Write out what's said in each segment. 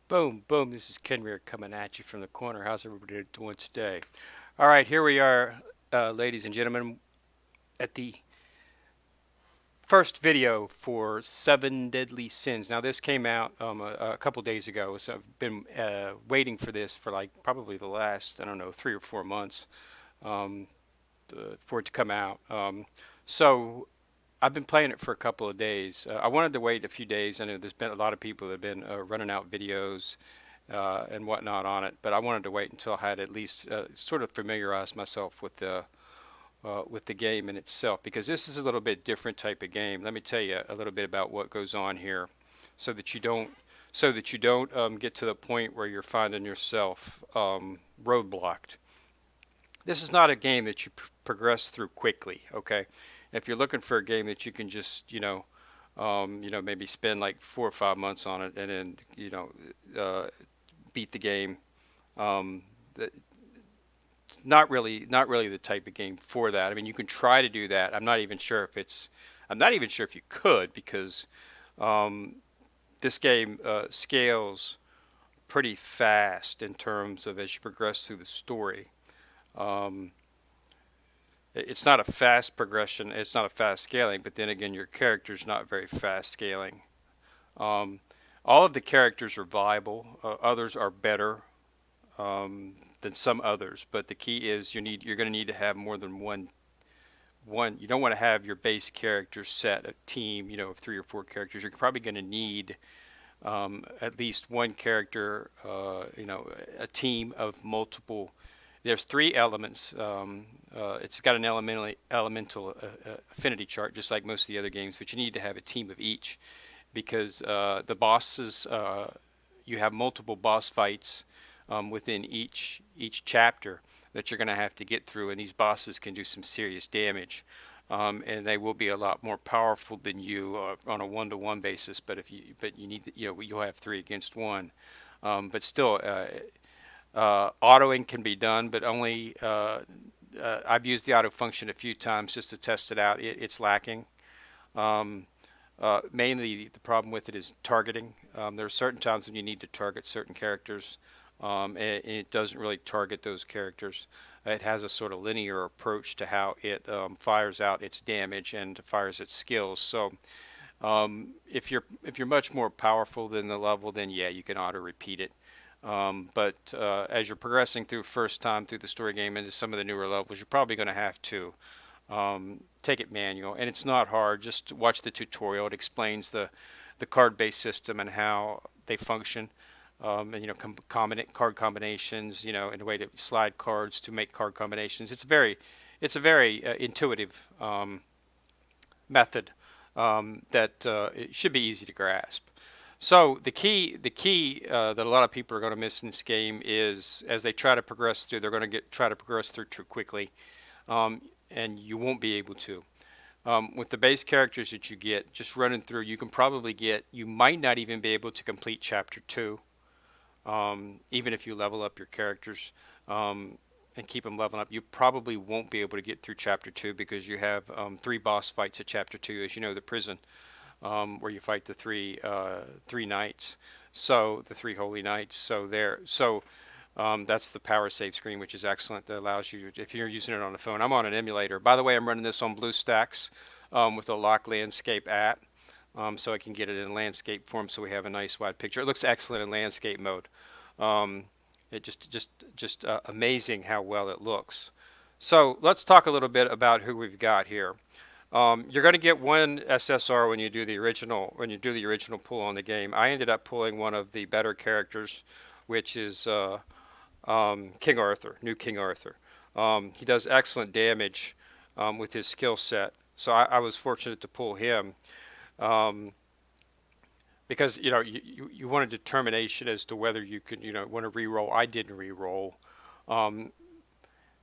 Boom, boom. This is Ken Rear coming at you from the corner. How's everybody doing today? All right, here we are, ladies and gentlemen, at the first video for Seven Deadly Sins. Now, this came out a couple days ago, so I've been waiting for this for like probably the last, I don't know, 3 or 4 months um, for it to come out. So I've been playing it for a couple of days. I wanted to wait a few days. I know there's been a lot of people that have been running out videos and whatnot on it, but I wanted to wait until I had at least sort of familiarized myself with the game in itself, because this is a little bit different type of game. Let me tell you a little bit about what goes on here, so that you don't get to the point where you're finding yourself roadblocked. This is not a game that you progress through quickly. Okay, if you're looking for a game that you can just maybe spend like 4 or 5 months on it and then beat the game. Um, not really the type of game for that. I mean, you can try to do that. I'm not even sure if you could, because um, this game scales pretty fast in terms of as you progress through the story. Um, it's not a fast progression. It's not a fast scaling, but then again, your character's not very fast scaling. Um, all of the characters are viable. Others are better than some others, but the key is you're going to need to have more than one. You don't want to have your base character set, a team, of 3 or 4 characters. You're probably going to need at least one character, a team of multiple. There's 3 elements. It's got an elemental affinity chart, just like most of the other games, but you need to have a team of each, because the bosses, you have multiple boss fights within each chapter that you're going to have to get through, and these bosses can do some serious damage. And they will be a lot more powerful than you on a one-to-one basis. But you need, you'll have 3 against 1. But still, autoing can be done, but only I've used the auto function a few times just to test it out. It's lacking. Um, Mainly, the problem with it is targeting. There are certain times when you need to target certain characters, and it doesn't really target those characters. It has a sort of linear approach to how it fires out its damage and fires its skills. So if you're much more powerful than the level, then yeah, you can auto repeat it. But as you're progressing through first time through the story game into some of the newer levels, you're probably going to have to take it manual, and it's not hard. Just watch the tutorial. It explains the card-based system and how they function, and card combinations, and the way to slide cards to make card combinations. It's a very intuitive method that it should be easy to grasp. So the key that a lot of people are going to miss in this game is, as they try to progress through, they're going to try to progress through too quickly, um, and you won't be able to. With the base characters that you get, just running through, you might not even be able to complete Chapter 2, even if you level up your characters and keep them leveling up. You probably won't be able to get through Chapter 2, because you have 3 boss fights at Chapter 2, as you know, the prison, where you fight the three knights, so the 3 holy knights. That's the power save screen, which is excellent. That allows you, if you're using it on the phone. I'm on an emulator. By the way, I'm running this on BlueStacks with a lock landscape app, so I can get it in landscape form, so we have a nice wide picture. It looks excellent in landscape mode. Um, it just amazing how well it looks. So let's talk a little bit about who we've got here. You're going to get one SSR when you do the original pull on the game. I ended up pulling one of the better characters, which is King Arthur, new King Arthur. He does excellent damage with his skill set, so I was fortunate to pull him, um, because you want a determination as to whether you could want to re-roll. I didn't re-roll. Um,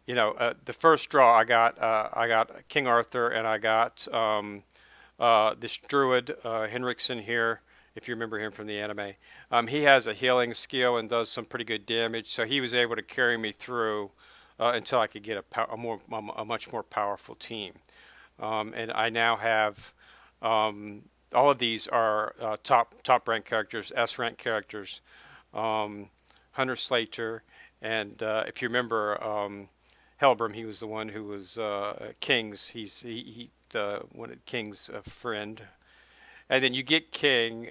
the first draw I got King Arthur, and I got this druid Henriksen here, if you remember him from the anime. He has a healing skill and does some pretty good damage, so he was able to carry me through until I could get a much more powerful team. And I now have all of these are top rank characters, S rank characters. Hunter Slater, and if you remember, Helbram, he was the one who was King's. He one of King's friend. And then you get King.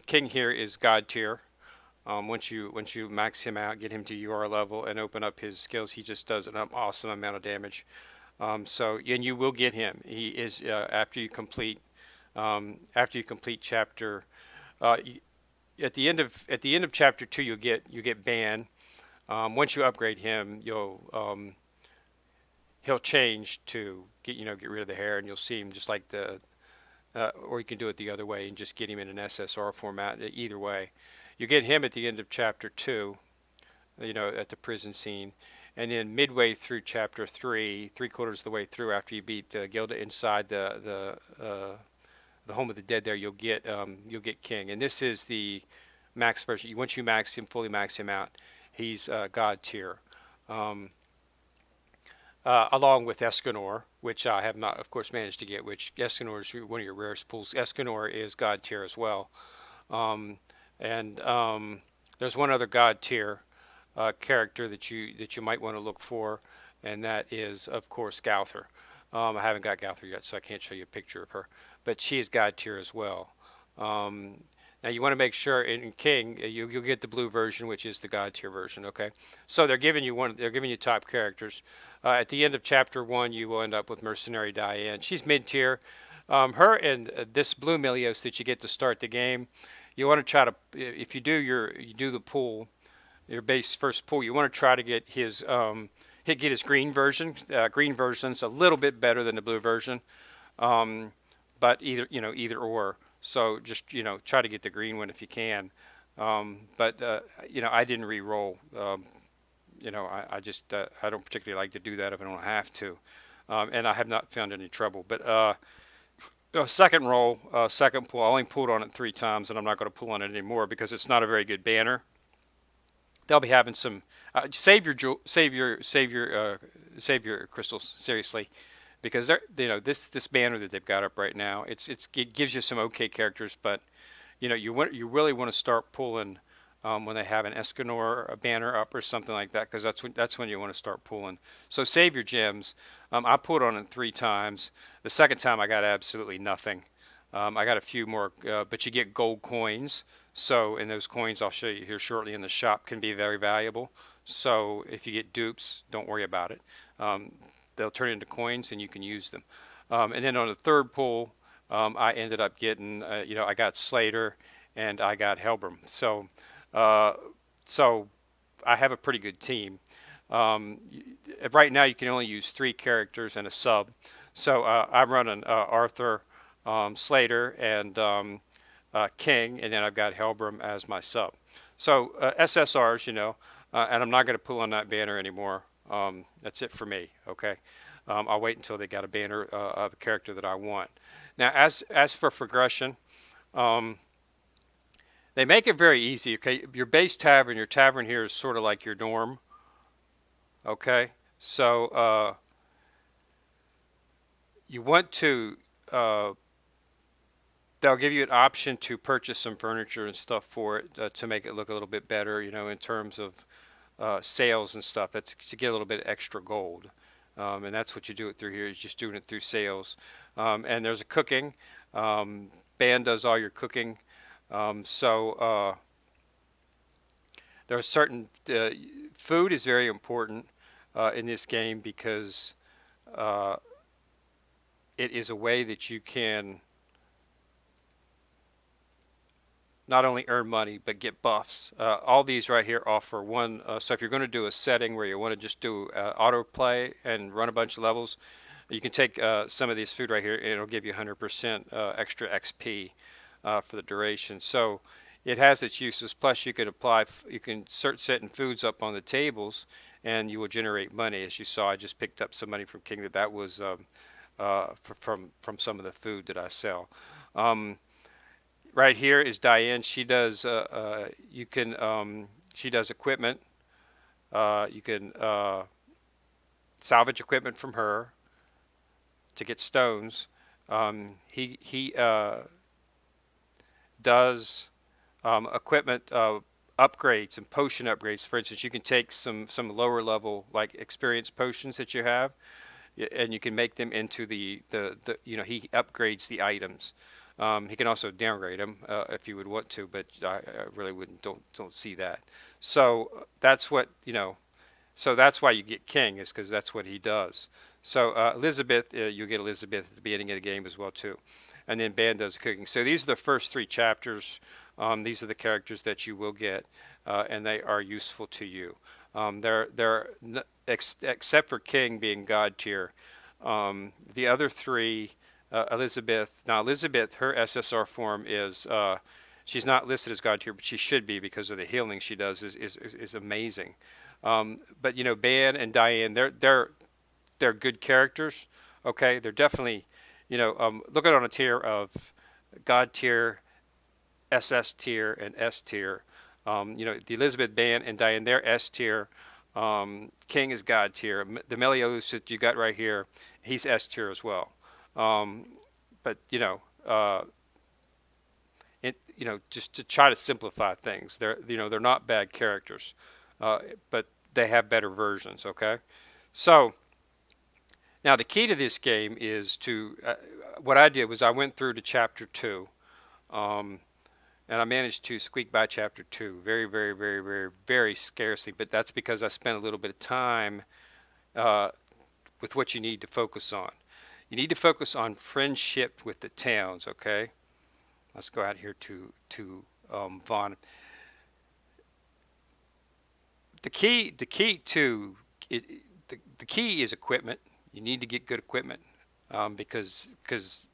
King here is God tier. Once you max him out, get him to UR level, and open up his skills, he just does an awesome amount of damage. And you will get him. He is after you complete chapter. Uh, at the end of chapter 2, you get Ban. Once you upgrade him, he'll change to get rid of the hair, and you'll see him just like or you can do it the other way and just get him in an SSR format. Either way, you get him at the end of chapter 2, at the prison scene, and then midway through chapter 3, 3/4 of the way through, after you beat Gilda inside the home of the dead, there you'll get King, and this is the max version. Once you fully max him out, he's God tier. Um, Along with Escanor, which I have not, of course, managed to get. Which Escanor is one of your rarest pools. Escanor is God tier as well, um, and there's one other God tier character that you might want to look for, and that is, of course, Gouther. I haven't got Gouther yet, so I can't show you a picture of her, but she is God tier as well. Um, Now you want to make sure in King you'll get the blue version, which is the God tier version. Okay, so they're giving you top characters. At the end of chapter 1, you will end up with Mercenary Diane. She's mid tier. Her and this blue Milios that you get to start the game. You want to try to, if you do the pool, your base first pool, you want to try to get his green version. Green version's a little bit better than the blue version, um, but either or. So just try to get the green one if you can. But I didn't re-roll. I just I don't particularly like to do that if I don't have to, and I have not found any trouble. But second roll, second pull, I only pulled on it 3 times, and I'm not going to pull on it anymore because it's not a very good banner. They'll be having some save your crystals seriously, because this banner that they've got up right now, it gives you some okay characters, but you really want to start pulling when they have an Escanor a banner up or something like that, because that's when you want to start pulling. So save your gems. I pulled on it 3 times. The second time I got absolutely nothing. I got a few more, but you get gold coins. So, and those coins I'll show you here shortly in the shop can be very valuable. So if you get dupes, don't worry about it. Um, they'll turn into coins and you can use them. And then on the third pull, I ended up getting, I got Slater and I got Helbram. Uh, so I have a pretty good team. Um, right now you can only use 3 characters and a sub. So I'm running Arthur, Slater, and King, and then I've got Helbram as my sub. So SSRs, and I'm not going to pull on that banner anymore. That's it for me. Okay, I'll wait until they got a banner of a character that I want. Now, as for progression, um, they make it very easy. Okay, your base tavern, your tavern here is sort of like your dorm. Okay, so you want to. They'll give you an option to purchase some furniture and stuff for it to make it look a little bit better, in terms of sales and stuff. That's to get a little bit extra gold, and that's what you do it through here. Is just doing it through sales, and there's a cooking. Band does all your cooking, so there are certain food is very important in this game, because uh, it is a way that you can not only earn money but get buffs. All these right here offer one. So if you're going to do a setting where you want to just do autoplay and run a bunch of levels, you can take some of this food right here, and it'll give you 100% extra XP for the duration. So it has its uses. Plus, you can start setting foods up on the tables, and you will generate money. As you saw, I just picked up some money from King. That was from some of the food that I sell. Right here is Diane. She does she does equipment. You can salvage equipment from her to get stones. He does equipment upgrades and potion upgrades. For instance, you can take some lower level like experience potions that you have, and you can make them into the he upgrades the items. He can also downgrade them if you would want to, but I really wouldn't don't see that. So that's what So that's why you get King, is because that's what he does. So Elizabeth, you get Elizabeth at the beginning of the game as well too, and then Ban does cooking. So these are the first three chapters. These are the characters that you will get, and they are useful to you. Except for King being God tier. The other three, Elizabeth. Now Elizabeth, her SSR form is. She's not listed as God tier, but she should be because of the healing she does is amazing. But Ban and Diane, they're good characters. Okay, they're definitely, look at it on a tier of God tier, SS tier, and S tier. The Elizabeth, Ban, and Diane, they're S tier. King is God tier. The Melios that you got right here, he's S tier as well. But just to try to simplify things, they're not bad characters, but they have better versions. Okay, so now the key to this game is to what I did was I went through to chapter 2, and I managed to squeak by chapter 2 very, very, very, very, very scarcely. But that's because I spent a little bit of time with what you need to focus on. You need to focus on friendship with the towns. Okay, let's go out here to Vaughn. The key to it, the key is equipment. You need to get good equipment, because that's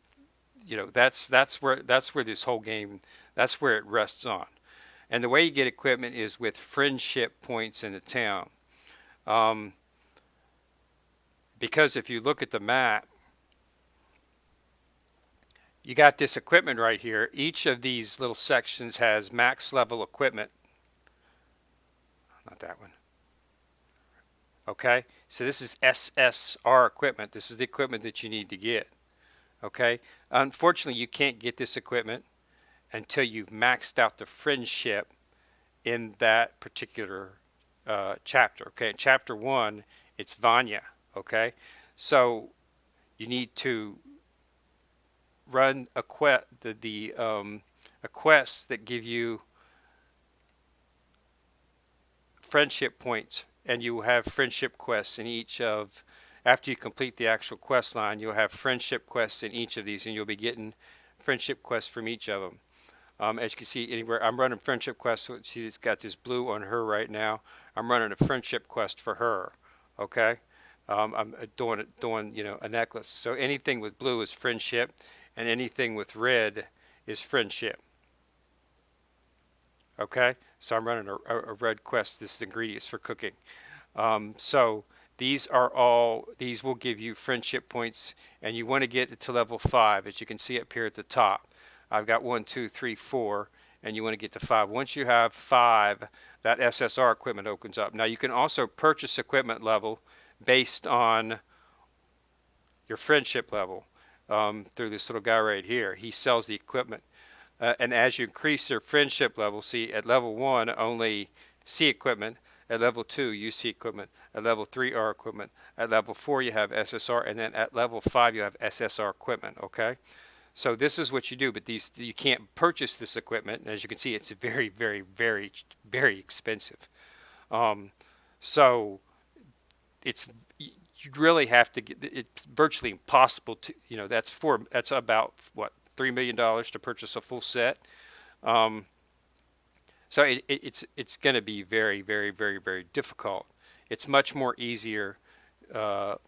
where this whole game, that's where it rests on. And the way you get equipment is with friendship points in the town. Because if you look at the map, you got this equipment right here. Each of these little sections has max level equipment. Not that one. Okay, so this is SSR equipment. This is the equipment that you need to get. Okay, unfortunately, you can't get this equipment until you've maxed out the friendship in that particular chapter. Okay, in chapter 1, it's Vanya. Okay, so you need to run a quest, a quest that give you friendship points, and you have friendship quests in each of, after you complete the actual quest line, you'll have friendship quests in each of these, and you'll be getting friendship quests from each of them. As you can see, anywhere I'm running friendship quests. She's got this blue on her right now. I'm running a friendship quest for her. Okay, I'm doing a necklace. So anything with blue is friendship, and anything with red is friendship. Okay, so I'm running a red quest. This is ingredients for cooking. So these will give you friendship points, and you want to get it to level 5, as you can see up here at the top. I've got 1, 2, 3, 4, and you want to get to 5. Once you have 5, that SSR equipment opens up. Now you can also purchase equipment level based on your friendship level through this little guy right here. He sells the equipment. And as you increase your friendship level, see, at level 1, only C equipment. At level 2, you see equipment. At level 3, R equipment. At level 4, you have SSR. And then at level 5, you have SSR equipment, okay? So this is what you do, but you can't purchase this equipment. And as you can see, it's very, very, very, very expensive. So you really have to get, it's virtually impossible to, that's about, what, $3 million to purchase a full set. So it's going to be very, very, very, very difficult. It's much easier to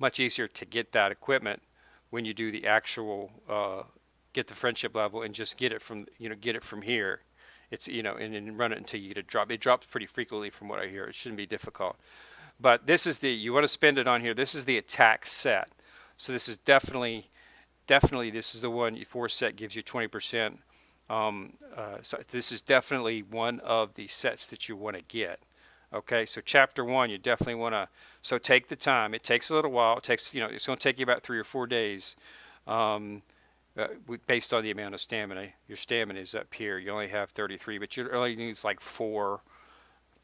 get that equipment when you do the actual get the friendship level and just get it from here. It's and then run it until you get a drop. It drops pretty frequently from what I hear. It shouldn't be difficult. But this is you want to spend it on here. This is the attack set. So this is definitely this is the one. 4 set gives you 20%. So this is definitely one of the sets that you want to get. Okay, so chapter 1, you definitely want to. So take the time. It takes a little while. It takes it's going to take you about 3 or 4 days. Based on the amount of stamina. Your stamina is up here. You only have 33, but you only need like 4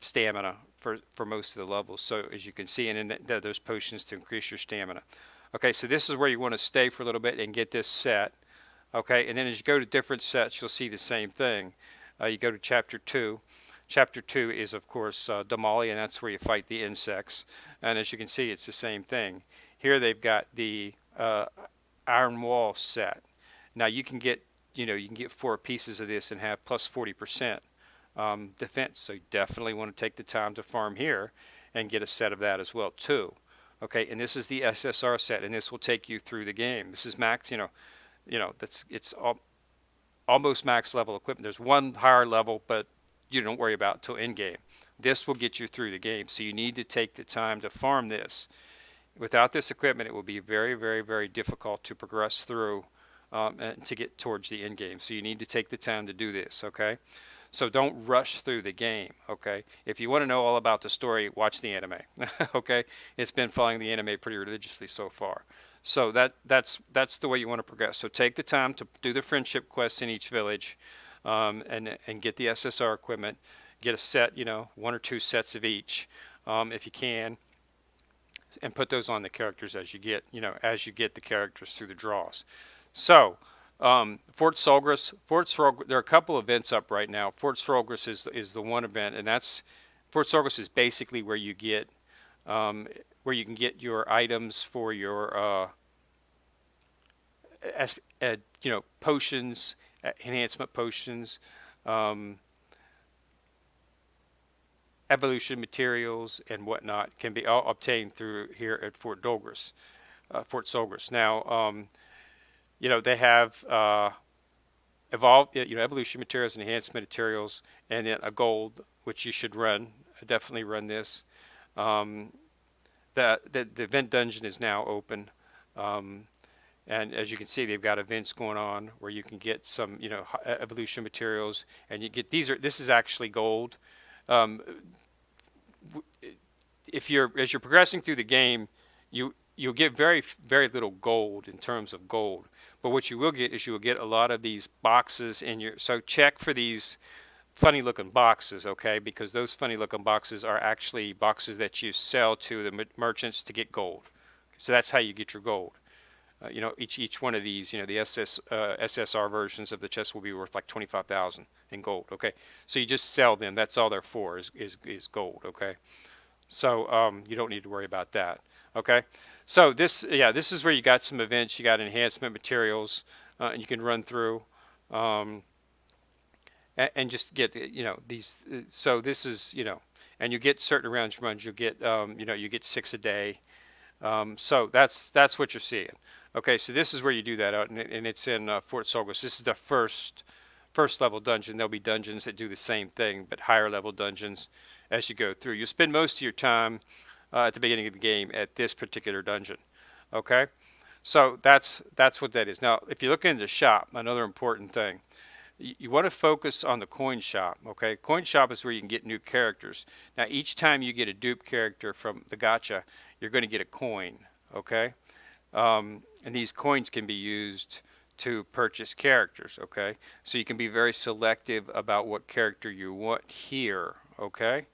stamina for most of the levels. So as you can see, and then there's potions to increase your stamina. Okay, so this is where you want to stay for a little bit and get this set. Okay, and then as you go to different sets, you'll see the same thing. You go to Chapter 2. Chapter 2 is, of course, Damali, and that's where you fight the insects. And as you can see, it's the same thing. Here they've got the Iron Wall set. Now you can get, you can get 4 pieces of this and have plus 40% defense. So you definitely want to take the time to farm here and get a set of that as well too. Okay, and this is the SSR set, and this will take you through the game. This is max, it's almost max level equipment. There's one higher level, but you don't worry about till end game. This will get you through the game, so you need to take the time to farm this. Without this equipment, it will be very, very, very difficult to progress through and to get towards the end game. So you need to take the time to do this, okay? So don't rush through the game, okay? If you want to know all about the story, watch the anime, okay? It's been following the anime pretty religiously so far. So that's the way you want to progress. So take the time to do the friendship quests in each village, and get the SSR equipment. Get a set, 1 or 2 sets of each, if you can, and put those on the characters as you get, the characters through the draws. So Fort Sulgris, there are a couple events up right now. Fort Sulgris is the one event, and Fort Sulgris is basically where you get where you can get your items for your potions, enhancement potions, evolution materials, and whatnot can be all obtained through here at Fort Sulgris. Now, they have evolved, evolution materials and enhancement materials, and then a gold, which you should run. Definitely run this. The event dungeon is now open, and as you can see, they've got events going on where you can get some, evolution materials, and you get this is actually gold. As you're progressing through the game, you'll get very, very little gold in terms of gold. But what you will get is you will get a lot of these boxes so check for these funny looking boxes, okay? Because those funny looking boxes are actually boxes that you sell to the merchants to get gold. So that's how you get your gold. Each one of these, the SSR versions of the chest will be worth like 25,000 in gold, okay? So you just sell them. That's all they're for is gold, okay? So you don't need to worry about that, okay? So this is where you got some events. You got enhancement materials, and you can run through and just get these. So this is and you get certain rounds runs. You'll get you get 6 a day. So that's what you're seeing. Okay, so this is where you do that out, and it's in Fort Sulgris. This is the first level dungeon. There'll be dungeons that do the same thing, but higher level dungeons as you go through. You spend most of your time at the beginning of the game at this particular dungeon. Okay, so that's what that is. Now, if you look into the shop, another important thing, you want to focus on the coin shop. Okay, coin shop is where you can get new characters. Now, each time you get a dupe character from the gacha, you're going to get a coin. Okay, and these coins can be used to purchase characters. Okay, so you can be very selective about what character you want here. Okay.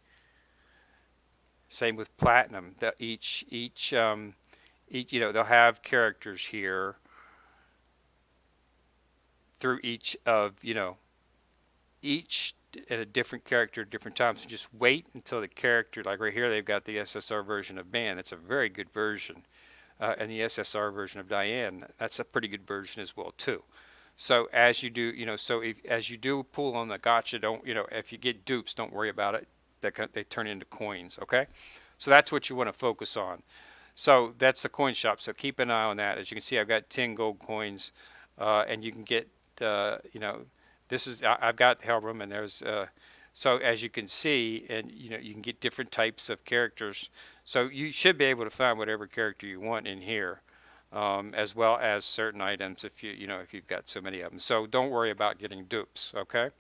Same with platinum. Each they'll have characters here through each of each at a different character at different times. So just wait until the character, like right here, they've got the SSR version of Ban. That's a very good version, and the SSR version of Diane. That's a pretty good version as well too. So as you do, as you do pull on the gacha, don't if you get dupes, don't worry about it. They turn into coins, okay? So that's what you want to focus on. So that's the coin shop, so keep an eye on that. As you can see, I've got 10 gold coins, and you can get, this is, I've got Helram, and there's, so as you can see, and you can get different types of characters. So you should be able to find whatever character you want in here, as well as certain items if if you've got so many of them. So don't worry about getting dupes, okay?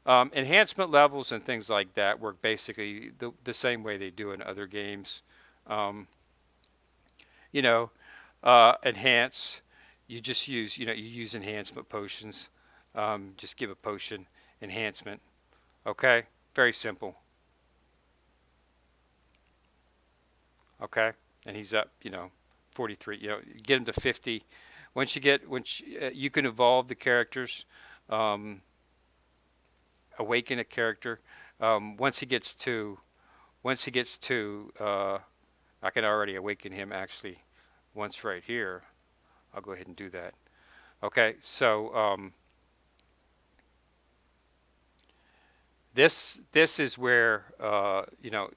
Enhancement levels and things like that work basically the same way they do in other games. Enhance, you just use, you use enhancement potions. Just give a potion enhancement. Okay, very simple. Okay, and he's up, 43. Get him to 50. You can evolve the characters, um, awaken a character. Once he gets to, I can already awaken him actually once right here. I'll go ahead and do that. Okay, so this is where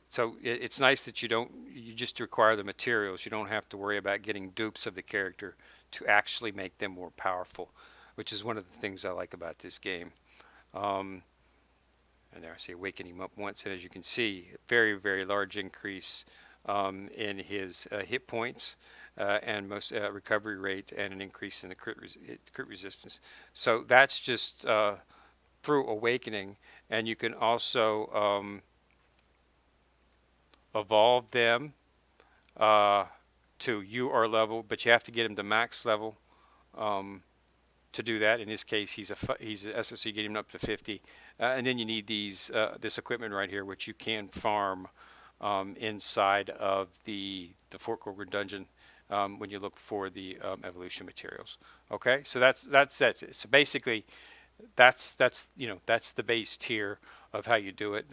so it's nice that you just require the materials. You don't have to worry about getting dupes of the character to actually make them more powerful, which is one of the things I like about this game. Um, and there I see awaken him up once, and as you can see, very very large increase in his hit points. And most recovery rate, and an increase in the crit resistance. So that's just through awakening, and you can also evolve them to UR level, but you have to get him to max level um, to do that. In this case, he's a SSC, get him up to 50, and then you need this equipment right here, which you can farm inside of the Fort Corcoran dungeon when you look for the evolution materials. Okay, so that's it. So basically, that's the base tier of how you do it.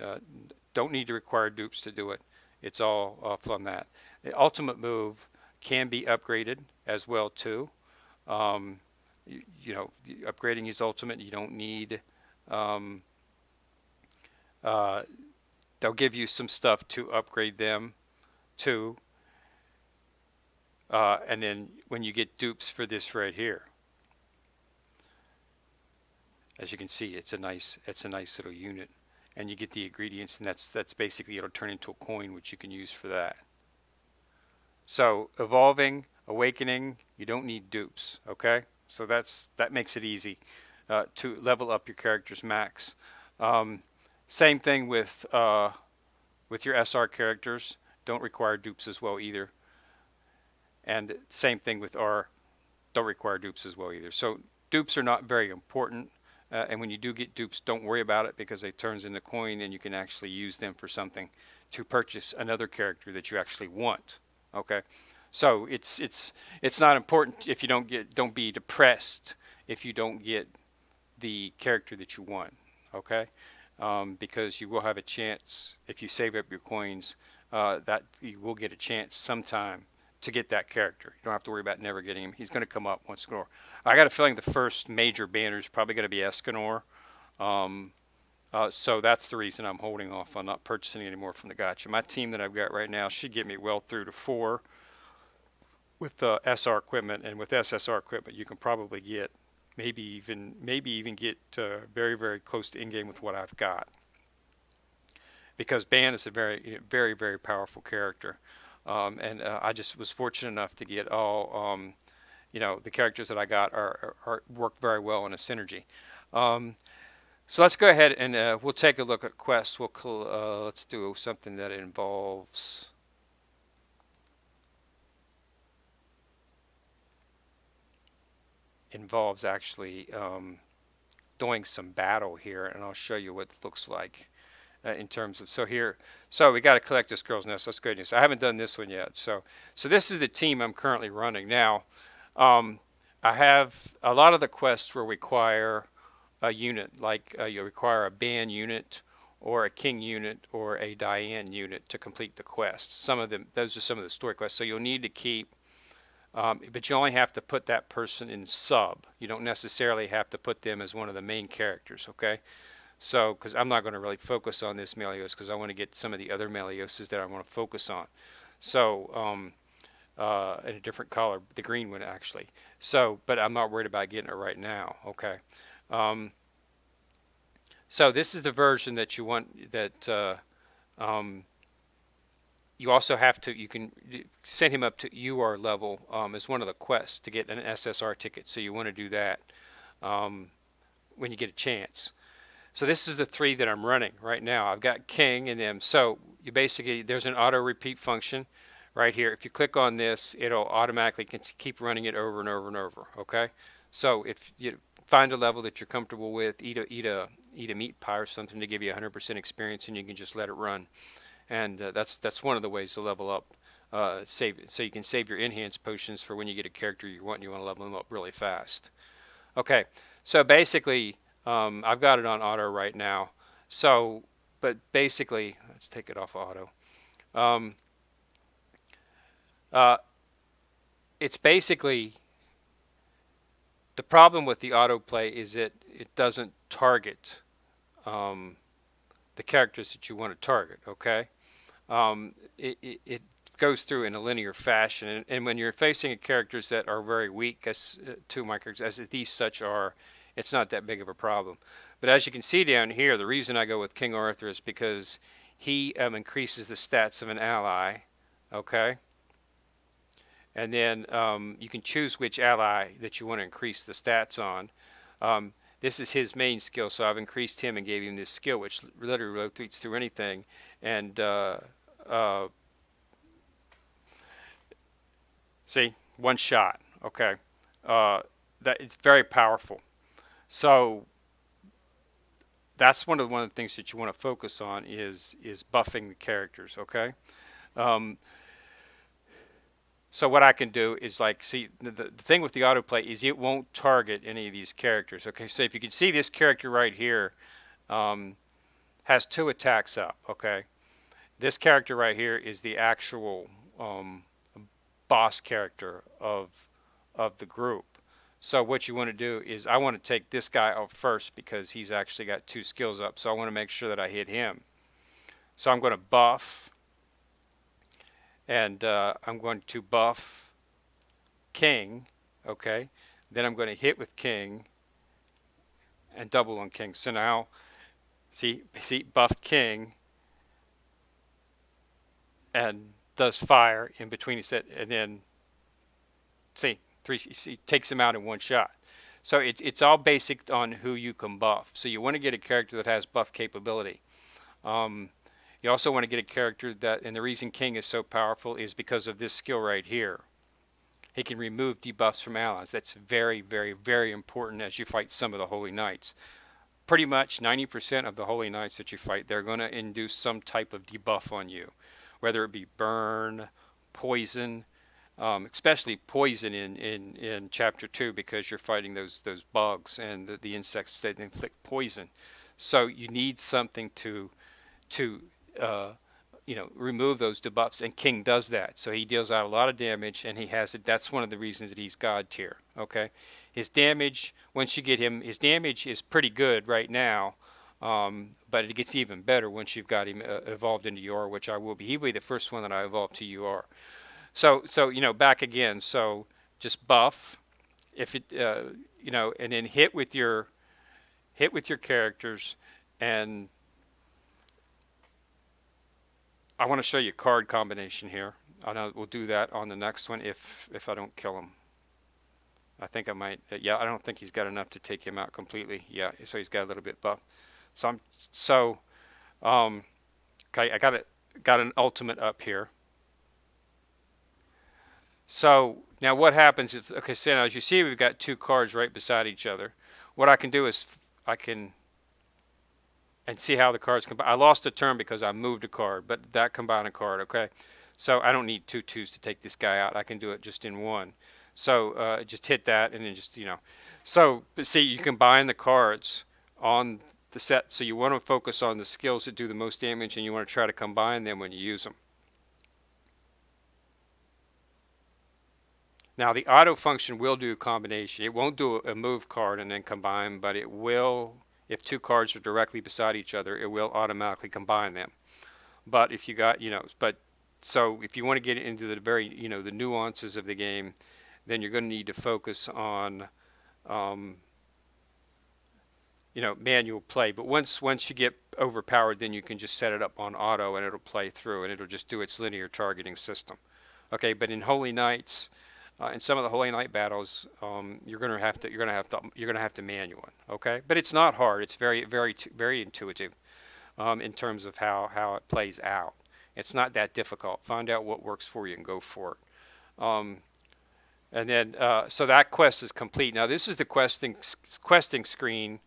Don't need to require dupes to do it. It's all from that. The ultimate move can be upgraded as well too. Um, Upgrading his ultimate, you don't need. Um, uh, they'll give you some stuff to upgrade them too, and then when you get dupes for this right here, as you can see, it's a nice little unit, and you get the ingredients, and that's basically, it'll turn into a coin, which you can use for that. So evolving, awakening, you don't need dupes. Okay, so that makes it easy to level up your character's max. Same thing with your SR characters, don't require dupes as well either, and same thing with R, don't require dupes as well either. So dupes are not very important. And when you do get dupes, don't worry about it, because it turns into coin, and you can actually use them for something to purchase another character that you actually want. Okay, so it's not important if you don't be depressed if you don't get the character that you want. Okay, because you will have a chance if you save up your coins that you will get a chance sometime to get that character. You don't have to worry about never getting him. He's going to come up once more. I got a feeling the first major banner is probably going to be Escanor. So that's the reason I'm holding off on not purchasing any more from the Goucher. My team that I've got right now should get me well through to 4 with the SR equipment, and with SSR equipment you can probably get maybe even get very very close to in-game with what I've got, because Ban is a very very very powerful character. And I just was fortunate enough to get all, the characters that I got are work very well in a synergy. So let's go ahead and we'll take a look at quests. Let's do something that involves actually doing some battle here, and I'll show you what it looks like. In terms of, so we got to collect this girl's nest. That's good news. I haven't done this one yet. So this is the team I'm currently running now. I have a lot of the quests will require a unit, like you require a Ban unit or a King unit or a Diane unit to complete the quest. Some of them, those are some of the story quests. So you'll need to keep, but you only have to put that person in sub. You don't necessarily have to put them as one of the main characters. Okay. So, because I'm not going to really focus on this Melios, because I want to get some of the other Melioses that I want to focus on. So, in a different color, the green one actually. So, but I'm not worried about getting it right now. Okay. So this is the version that you want. That you also have to. You can send him up to UR level as one of the quests to get an SSR ticket. So you want to do that when you get a chance. So this is the 3 that I'm running right now. I've got King in them. So you basically, there's an auto repeat function right here. If you click on this, it'll automatically keep running it over and over and over. Okay. So if you find a level that you're comfortable with, eat a meat pie or something to give you 100% experience, and you can just let it run. And that's one of the ways to level up save so you can save your enhanced potions for when you get a character you want and you want to level them up really fast. Okay, so basically, I've got it on auto right now. So, but basically, let's take it off auto. Um, uh, it's basically the problem with the autoplay is it doesn't target um, the characters that you want to target. Okay, it goes through in a linear fashion, and when you're facing characters that are very weak, as to my characters, as these such are, it's not that big of a problem. But as you can see down here, the reason I go with King Arthur is because he increases the stats of an ally. Okay, and then you can choose which ally that you want to increase the stats on. This is his main skill, so I've increased him and gave him this skill, which literally rotates through anything. And uh, see, one shot. Okay, that it's very powerful. So that's one of the things that you want to focus on is buffing the characters. Okay. Um, So what I can do is like, see, the thing with the autoplay is it won't target any of these characters. Okay, so if you can see this character right here um, has 2 attacks up. Okay, this character right here is the actual boss character of the group. So what you want to do is I want to take this guy out first because he's actually got 2 skills up. So I want to make sure that I hit him. So I'm going to buff. And I'm going to buff King, okay? Then I'm going to hit with King and double on King. So now, see, buffed King and does fire in between his set, and then see, takes him out in one shot. So it's all basic on who you can buff. So you want to get a character that has buff capability. You also want to get a character that, and the reason King is so powerful is because of this skill right here. He can remove debuffs from allies. That's very, very, very important as you fight some of the Holy Knights. Pretty much 90% of the Holy Knights that you fight, they're going to induce some type of debuff on you, whether it be burn, poison, especially poison in Chapter 2 because you're fighting those bugs and the insects that inflict poison. So you need something to uh, remove those debuffs, and King does that. So he deals out a lot of damage, and he has it. That's one of the reasons that he's God tier. Okay, his damage once you get him, his damage is pretty good right now, but it gets even better once you've got him evolved into UR, which I will be. He'll be the first one that I evolve to UR. So back again. So just buff, if it and then hit with your characters and I want to show you card combination here. I know we'll do that on the next one if I don't kill him. I think I might. Yeah, I don't think he's got enough to take him out completely. Yeah, so he's got a little bit buff. Okay. I got an ultimate up here. So now what happens is, okay, so now as you see, we've got 2 cards right beside each other. What I can do is I can and see how the cards combine. I lost a turn because I moved a card, but that combined a card, okay? So I don't need 2 twos to take this guy out. I can do it just in one. So just hit that and then just, So, but see, you combine the cards on the set. So you want to focus on the skills that do the most damage and you want to try to combine them when you use them. Now the auto function will do a combination. It won't do a move card and then combine, but it will. If 2 cards are directly beside each other, it will automatically combine them. But if you got, so if you want to get into the very, the nuances of the game, then you're going to need to focus on, manual play. But once you get overpowered, then you can just set it up on auto and it'll play through and it'll just do its linear targeting system. Okay, but in Holy Knights, in some of the Holy Knight battles, you're gonna have to manual it. Okay, but it's not hard. It's very, very, very intuitive in terms of how it plays out. It's not that difficult. Find out what works for you and go for it. And then so that quest is complete. Now this is the questing screen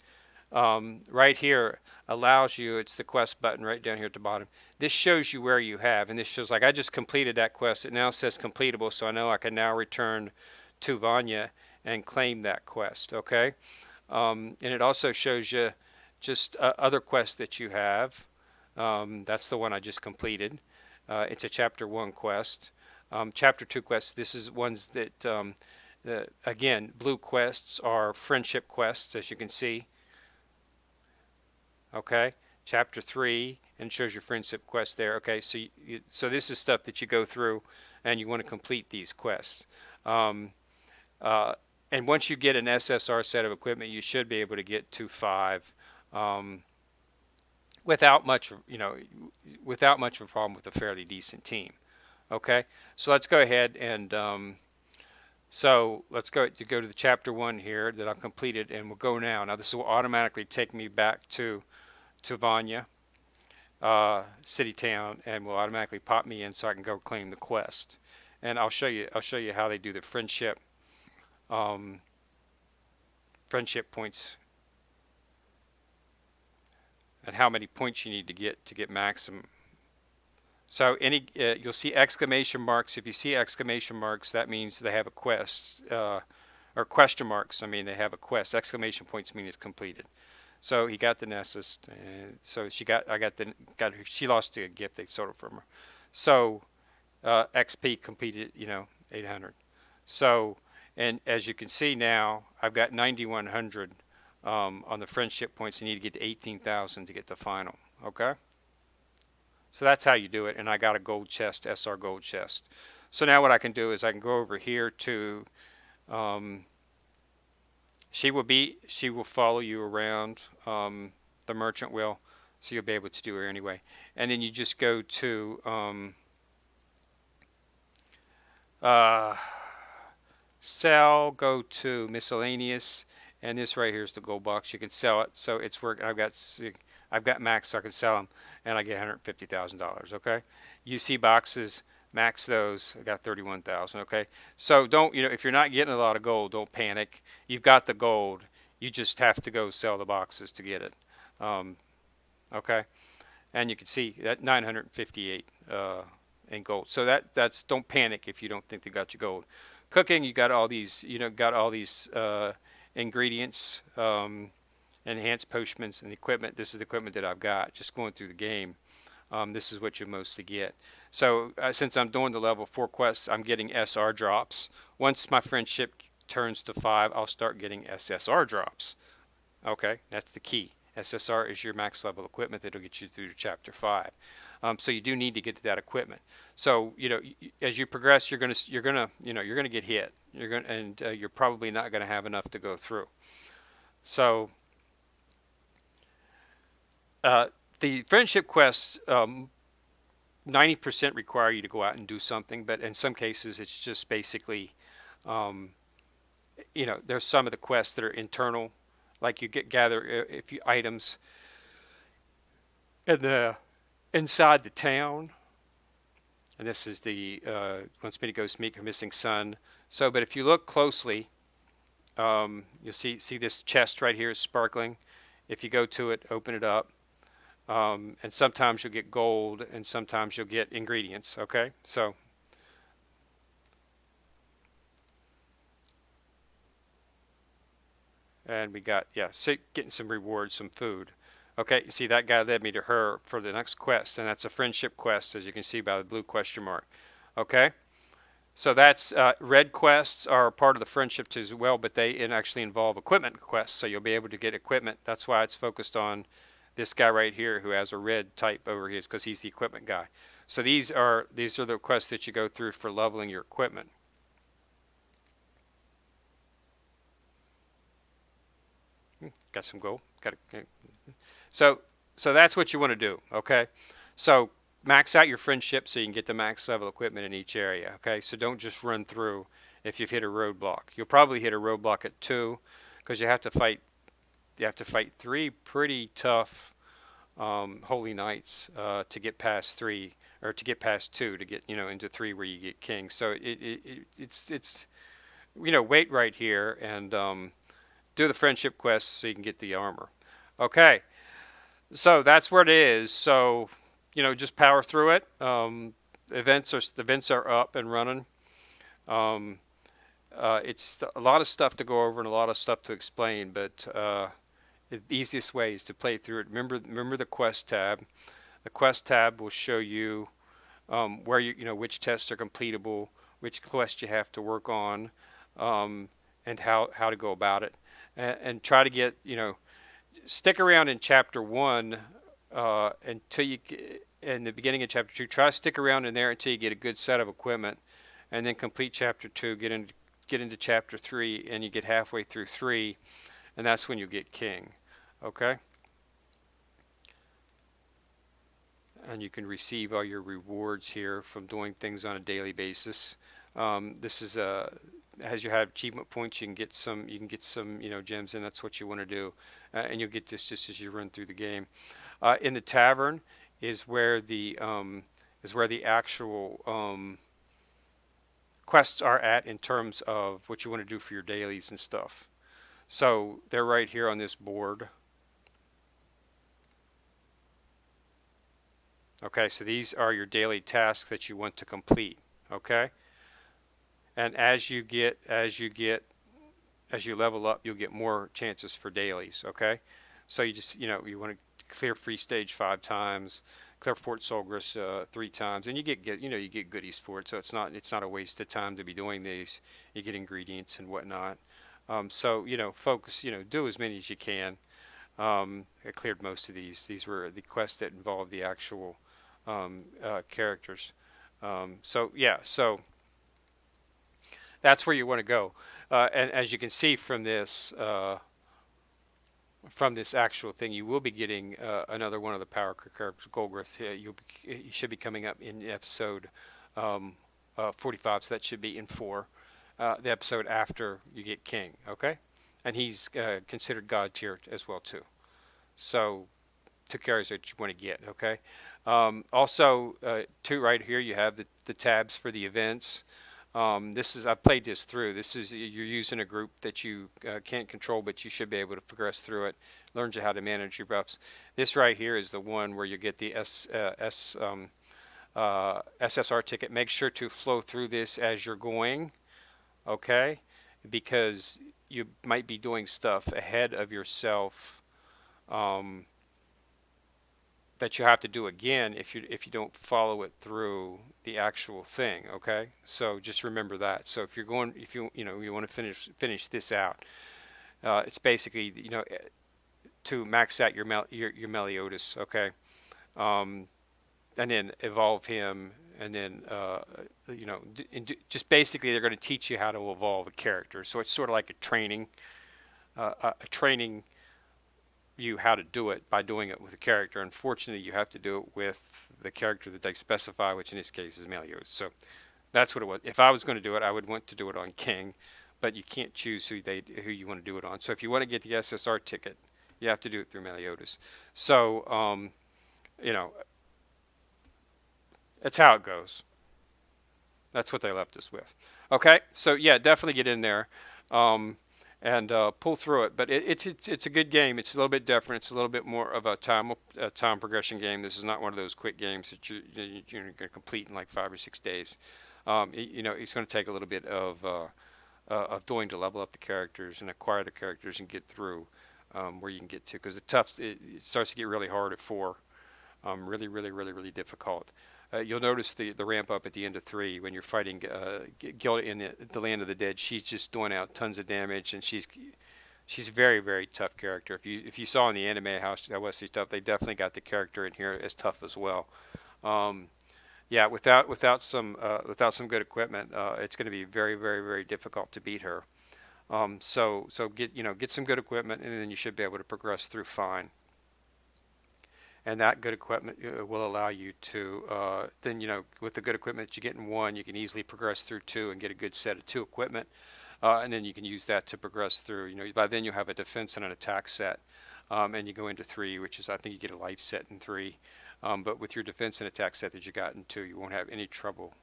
right here. allows you, it's the quest button right down here at the bottom. This shows you where you have, and this shows like I just completed that quest. It now says completable, so I know I can now return to Vanya and claim that quest, okay? And it also shows you just other quests that you have. That's the one I just completed. It's a chapter 1 quest. Chapter 2 quests, this is ones that, again, blue quests are friendship quests, as you can see. Okay, chapter 3, and shows your friendship quest there. Okay, so so this is stuff that you go through, and you want to complete these quests. Um, uh, and once you get an SSR set of equipment, you should be able to get to 5 um, without much, without much of a problem with a fairly decent team. Okay, so let's go ahead and so let's go to the chapter 1 here that I've completed, and we'll go now. Now this will automatically take me back to Vanya, city town, and will automatically pop me in so I can go claim the quest. And I'll show you how they do the friendship points and how many points you need to get maximum. So you'll see exclamation marks. If you see exclamation marks, that means they have a quest, or question marks. I mean, they have a quest. Exclamation points mean it's completed. So he got the Nessus, and so she lost a gift they sold it from her. So XP completed, 800. So, and as you can see now, I've got 9,100 on the friendship points. You need to get to 18,000 to get the final. Okay. So that's how you do it, and I got a gold chest, SR gold chest. So now what I can do is I can go over here to, she will follow you around, the merchant will, so you'll be able to do her anyway. And then you just go to sell, go to miscellaneous, and this right here is the gold box. You can sell it, so it's working. I've got max, so I can sell them, and I get $150,000. Okay, UC boxes, max those. I got 31,000. Okay, so don't, if you're not getting a lot of gold, don't panic. You've got the gold. You just have to go sell the boxes to get it. Okay, and you can see that 958 in gold. So that's don't panic if you don't think they got you gold. Cooking, you got all these, ingredients. Enhanced potions and equipment. This is the equipment that I've got just going through the game. This is what you mostly get. So since I'm doing the level 4 quests, I'm getting SR drops. Once my friendship turns to 5, I'll start getting SSR drops. Okay, that's the key. SSR is your max level equipment that'll get you through to chapter 5. So you do need to get to that equipment. So as you progress, you're gonna get hit. You're probably not gonna have enough to go through. So the friendship quests, 90% require you to go out and do something, but in some cases it's just basically, there's some of the quests that are internal, like you gather a few items inside the town, and this is the wants me to go sneak a missing son. So, but if you look closely, you'll see this chest right here is sparkling. If you go to it, open it up. And sometimes you'll get gold, and sometimes you'll get ingredients. Okay, so and we got getting some rewards, some food. Okay, you see that guy led me to her for the next quest, and that's a friendship quest, as you can see by the blue question mark. Okay, so that's red quests are part of the friendship as well, but they actually involve equipment quests, so you'll be able to get equipment. That's why it's focused on this guy right here who has a red type over his, because he's the equipment guy. So these are the quests that you go through for leveling your equipment. Got some gold. So that's what you want to do. Okay, so max out your friendship so you can get the max level equipment in each area. Okay, so don't just run through if you've hit a roadblock. You'll probably hit a roadblock at 2, because you have to fight 3 pretty tough holy knights to get past 3, or to get past 2 to get into 3 where you get kings. So it's wait right here and do the friendship quests so you can get the armor. Okay, So that's where it is. So, just power through it. The events are up and running. Um, it's a lot of stuff to go over and a lot of stuff to explain, but the easiest way is to play through it. Remember the quest tab. The quest tab will show you where which tests are completable, which quest you have to work on, um, and how to go about it, and try to get stick around in chapter one until you in the beginning of chapter two. Try to stick around in there until you get a good set of equipment, and then complete chapter two. Get into chapter three, and you get halfway through three, and that's when you get king. Okay, and you can receive all your rewards here from doing things on a daily basis. This is as you have achievement points, you can get some. You can get some, gems, and that's what you want to do, and you'll get this just as you run through the game. In the tavern is where the actual quests are at in terms of what you want to do for your dailies and stuff. So they're right here on this board. Okay, so these are your daily tasks that you want to complete. Okay, and as you level up, you'll get more chances for dailies. Okay, so you want to clear free stage 5 times, clear Fort Solgris 3 times, and you get goodies for it. So it's not a waste of time to be doing these. You get ingredients and whatnot. So focus. Do as many as you can. I cleared most of these. These were the quests that involved the actual characters. So that's where you want to go. And as you can see from this actual thing, you will be getting another one of the power characters, Golgrith. You should be coming up in episode 45, so that should be in 4, the episode after you get King. Okay, and he's considered God tier as well too. So 2 characters that you want to get. Okay. Also, two right here, you have the tabs for the events. I played this through. This is you're using a group that you can't control, but you should be able to progress through it. Learns you how to manage your buffs. This right here is the one where you get the SSR ticket. Make sure to flow through this as you're going, okay? Because you might be doing stuff ahead of yourself. Um, that you have to do again if you don't follow it through the actual thing. Okay, so just remember that. So if you want to finish this out, it's basically to max out your Meliodas. Okay, um, and then evolve him, and then just basically they're going to teach you how to evolve a character. So it's sort of like a training you how to do it by doing it with a character. Unfortunately, you have to do it with the character that they specify, which in this case is Meliodas. So that's what it was. If I was going to do it, I would want to do it on King, but you can't choose who you want to do it on. So if you want to get the SSR ticket, you have to do it through Meliodas. So you know that's how it goes. That's what they left us with. Okay, so yeah, definitely get in there. Um, and pull through it. But it's a good game. It's a little bit different. It's a little bit more of a time progression game. This is not one of those quick games that you're going to complete in like 5 or 6 days. It's going to take a little bit of doing to level up the characters and acquire the characters and get through where you can get to. Because it starts to get really hard at 4. Really, really, really, really difficult. You'll notice the ramp up at the end of 3 when you're fighting Gilda in the Land of the Dead. She's just doing out tons of damage, and she's a very, very tough character. If you saw in the anime how she's tough, they definitely got the character in here as tough as well. Um, yeah, without some good equipment, it's going to be very, very, very difficult to beat her. So get some good equipment, and then you should be able to progress through fine. And that good equipment will allow you to then with the good equipment that you get in 1, you can easily progress through 2 and get a good set of 2 equipment, and then you can use that to progress through. By then you'll have a defense and an attack set, and you go into 3, which is I think you get a life set in 3. But with your defense and attack set that you got in 2, you won't have any trouble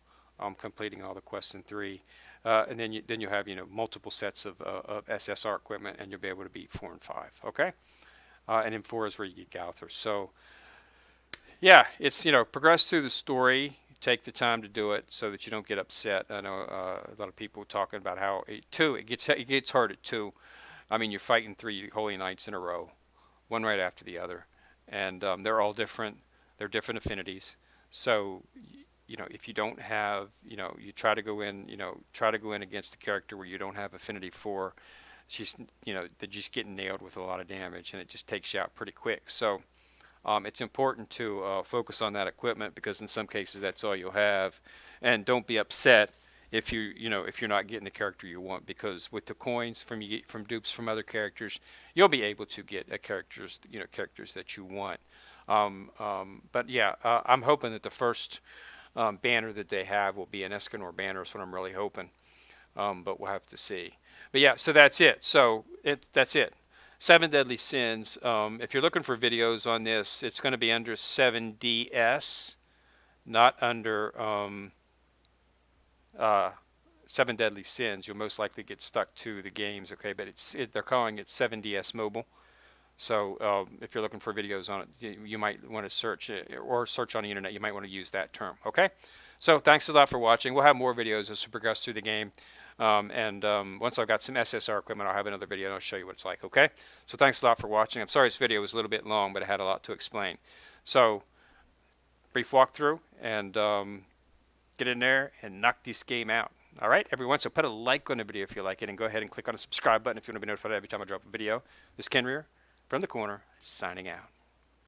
completing all the quests in 3. And then you have multiple sets of SSR equipment, and you'll be able to beat 4 and 5. Okay. and then 4 is where you get Goucher. So yeah, it's, progress through the story. Take the time to do it so that you don't get upset. I know a lot of people talking about how it gets hard at 2. I mean, you're fighting 3 holy knights in a row, one right after the other, and they're all different. They're different affinities. So if you don't have, you try to go in against a character where you don't have affinity for. She's, they're just getting nailed with a lot of damage, and it just takes you out pretty quick. So it's important to focus on that equipment, because in some cases that's all you'll have, and don't be upset if if you're not getting the character you want, because with the coins from dupes from other characters, you'll be able to get characters that you want. But yeah, I'm hoping that the first banner that they have will be an Escanor banner. Is what I'm really hoping. But we'll have to see. But yeah, so that's it. That's it. 7 Deadly Sins. If you're looking for videos on this, it's going to be under 7DS, not under 7 Deadly Sins. You'll most likely get stuck to the games, okay? But they're calling it 7DS Mobile. So if you're looking for videos on it, you might want to search or search on the internet. You might want to use that term, okay? So thanks a lot for watching. We'll have more videos as we progress through the game. Once I've got some SSR equipment, I'll have another video and I'll show you what it's like, okay? So thanks a lot for watching. I'm sorry this video was a little bit long, but it had a lot to explain. So, brief walkthrough, and get in there and knock this game out. All right, everyone, so put a like on the video if you like it, and go ahead and click on the subscribe button if you want to be notified every time I drop a video. This is Ken Rear from the corner, signing out.